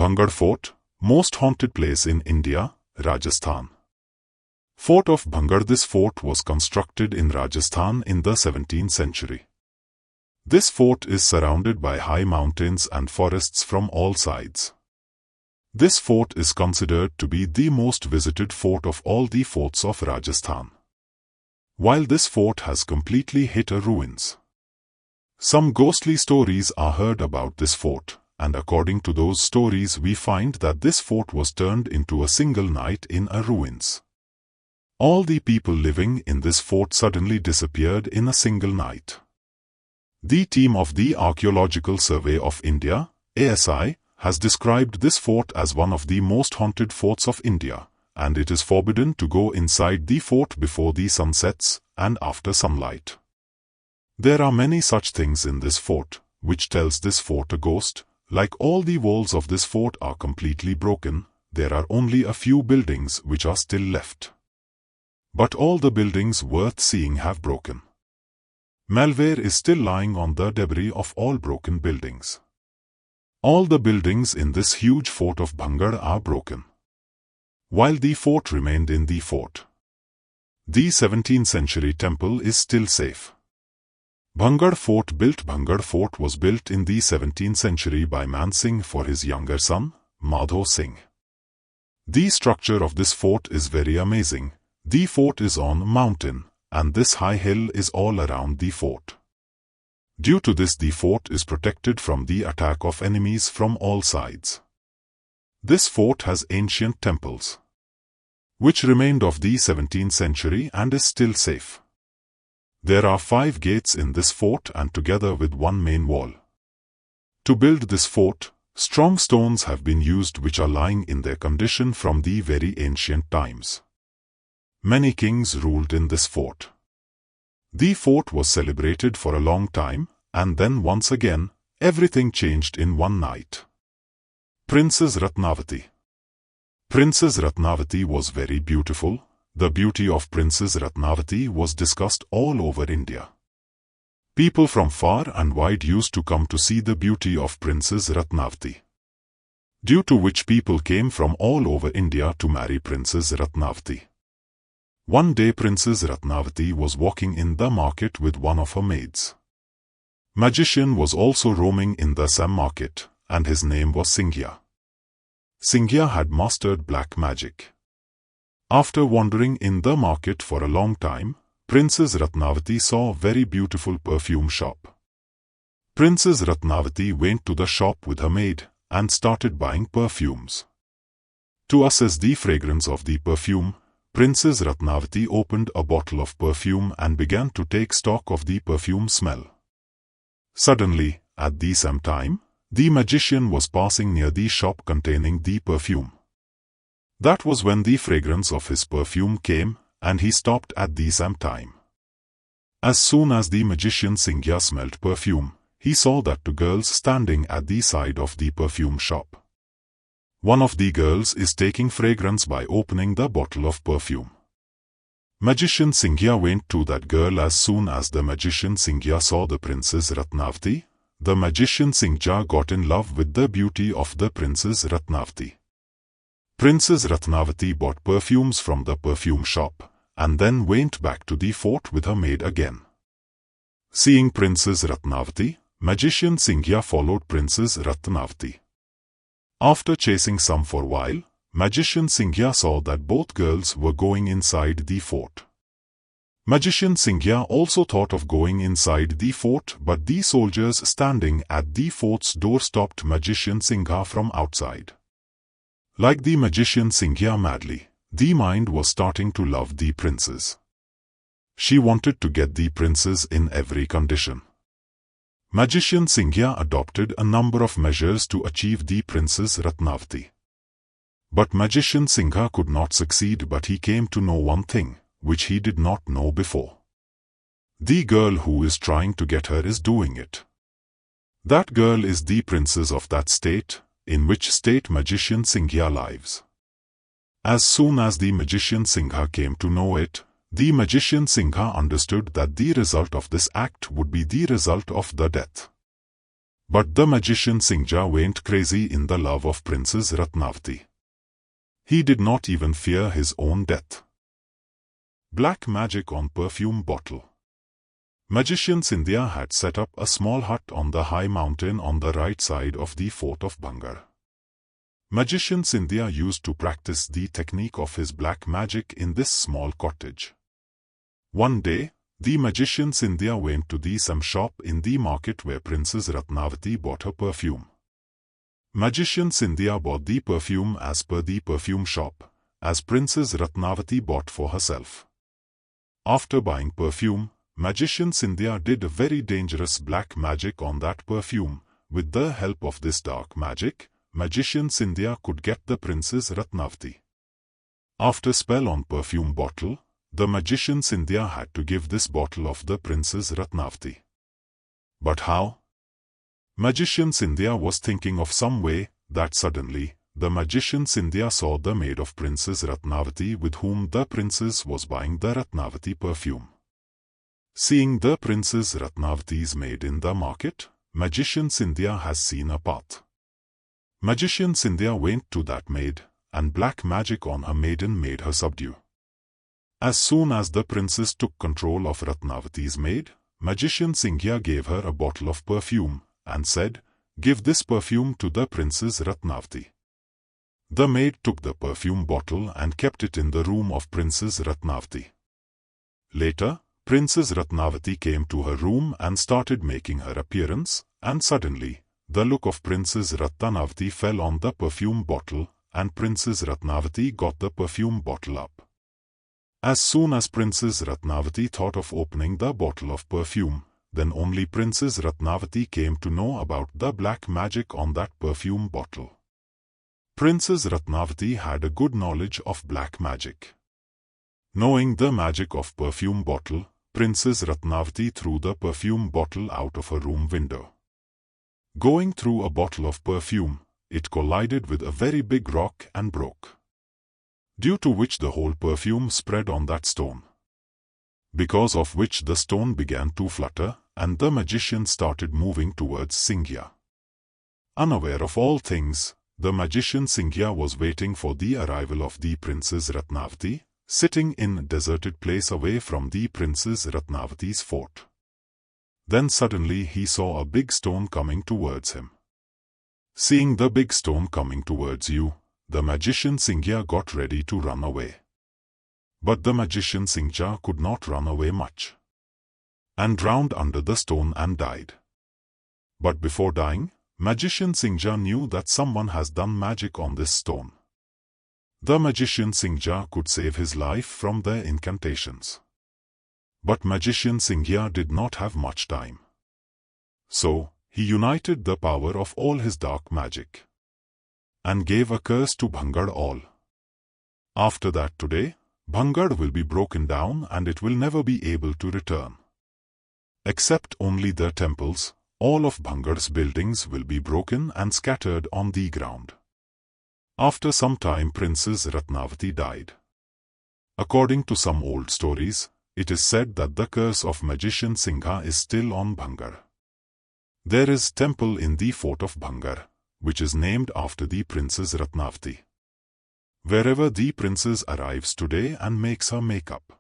Bhangarh Fort, most haunted place in India, Rajasthan. Fort of Bhangarh. This fort was constructed in Rajasthan in the 17th century. This fort is surrounded by high mountains and forests from all sides. This fort is considered to be the most visited fort of all the forts of Rajasthan. While this fort has completely hit a ruins, some ghostly stories are heard about this fort, and according to those stories we find that this fort was turned into a single night in a ruins. All the people living in this fort suddenly disappeared in a single night. The team of the Archaeological Survey of India, ASI, has described this fort as one of the most haunted forts of India, and it is forbidden to go inside the fort before the sun sets and after sunlight. There are many such things in this fort, which tells this fort a ghost. Like all the walls of this fort are completely broken, there are only a few buildings which are still left. But all the buildings worth seeing have broken. Malware is still lying on the debris of all broken buildings. All the buildings in this huge fort of Bhangarh are broken, while the fort remained in the fort. The 17th century temple is still safe. Bhangarh Fort. Bhangarh Fort was built in the 17th century by Man Singh for his younger son, Madho Singh. The structure of this fort is very amazing. The fort is on a mountain, and this high hill is all around the fort. Due to this, the fort is protected from the attack of enemies from all sides. This fort has ancient temples, which remained of the 17th century and is still safe. There are 5 gates in this fort and together with one main wall. To build this fort, strong stones have been used which are lying in their condition from the very ancient times. Many kings ruled in this fort. The fort was celebrated for a long time, and then once again, everything changed in one night. Princess Ratnavati. Princess Ratnavati was very beautiful. The beauty of Princess Ratnavati was discussed all over India. People from far and wide used to come to see the beauty of Princess Ratnavati, due to which people came from all over India to marry Princess Ratnavati. One day Princess Ratnavati was walking in the market with one of her maids. Magician was also roaming in the same market, and his name was Singhya. Singhya had mastered black magic. After wandering in the market for a long time, Princess Ratnavati saw a very beautiful perfume shop. Princess Ratnavati went to the shop with her maid and started buying perfumes. To assess the fragrance of the perfume, Princess Ratnavati opened a bottle of perfume and began to take stock of the perfume smell. Suddenly, at the same time, the magician was passing near the shop containing the perfume. That was when the fragrance of his perfume came, and he stopped at the same time. As soon as the magician Singhya smelled perfume, he saw that 2 girls standing at the side of the perfume shop. One of the girls is taking fragrance by opening the bottle of perfume. Magician Singhya went to that girl. As soon as the magician Singhya saw the Princess Ratnavati, the magician Singhya got in love with the beauty of the Princess Ratnavati. Princess Ratnavati bought perfumes from the perfume shop, and then went back to the fort with her maid again. Seeing Princess Ratnavati, magician Singhya followed Princess Ratnavati. After chasing some for a while, magician Singhya saw that both girls were going inside the fort. Magician Singhya also thought of going inside the fort, but the soldiers standing at the fort's door stopped magician Singhya from outside. Like the magician Singhya madly, the mind was starting to love the princess. She wanted to get the princess in every condition. Magician Singhya adopted a number of measures to achieve the Princess Ratnavati. But magician Singhya could not succeed, but he came to know one thing, which he did not know before. The girl who is trying to get her is doing it. That girl is the princess of that state, in which state magician Singhya lives. As soon as the magician Singhya came to know it, the magician Singhya understood that the result of this act would be the result of the death. But the magician Singha went crazy in the love of Princess Ratnavati. He did not even fear his own death. Black magic on perfume bottle. Magician Scindia had set up a small hut on the high mountain on the right side of the fort of Bhangarh. Magician Scindia used to practice the technique of his black magic in this small cottage. One day, the magician Scindia went to the some shop in the market where Princess Ratnavati bought her perfume. Magician Scindia bought the perfume as per the perfume shop, as Princess Ratnavati bought for herself. After buying perfume, Magician Scindia did a very dangerous black magic on that perfume. With the help of this dark magic, Magician Scindia could get the Princess Ratnavati. After spell on perfume bottle, the Magician Scindia had to give this bottle of the Princess Ratnavati. But how? Magician Scindia was thinking of some way, that suddenly, the Magician Scindia saw the maid of Princess Ratnavati with whom the princess was buying the Ratnavati perfume. Seeing the Princess Ratnavati's maid in the market, Magician Scindia has seen a path. Magician Scindia went to that maid, and black magic on her maiden made her subdue. As soon as the princess took control of Ratnavati's maid, Magician Scindia gave her a bottle of perfume, and said, "Give this perfume to the Princess Ratnavati." The maid took the perfume bottle and kept it in the room of Princess Ratnavati. Later, Princess Ratnavati came to her room and started making her appearance, and suddenly, the look of Princess Ratnavati fell on the perfume bottle, and Princess Ratnavati got the perfume bottle up. As soon as Princess Ratnavati thought of opening the bottle of perfume, then only Princess Ratnavati came to know about the black magic on that perfume bottle. Princess Ratnavati had a good knowledge of black magic. Knowing the magic of perfume bottle, Princess Ratnavati threw the perfume bottle out of her room window. Going through a bottle of perfume, it collided with a very big rock and broke, due to which the whole perfume spread on that stone. Because of which the stone began to flutter, and the magician started moving towards Scindia. Unaware of all things, the magician Scindia was waiting for the arrival of the Princess Ratnavati, sitting in a deserted place away from the Princess Ratnavati's fort. Then suddenly he saw a big stone coming towards him. Seeing the big stone coming towards you, the magician Scindia got ready to run away. But the magician Scindia could not run away much, and drowned under the stone and died. But before dying, Magician Scindia knew that someone has done magic on this stone. The magician Scindia could save his life from their incantations. But Magician Scindia did not have much time. So, he united the power of all his dark magic, and gave a curse to Bhangarh all. After that today, Bhangarh will be broken down and it will never be able to return. Except only the temples, all of Bhangarh's buildings will be broken and scattered on the ground. After some time Princess Ratnavati died. According to some old stories, it is said that the curse of Magician Singha is still on Bhangarh. There is a temple in the fort of Bhangarh, which is named after the Princess Ratnavati. Wherever the princess arrives today and makes her makeup,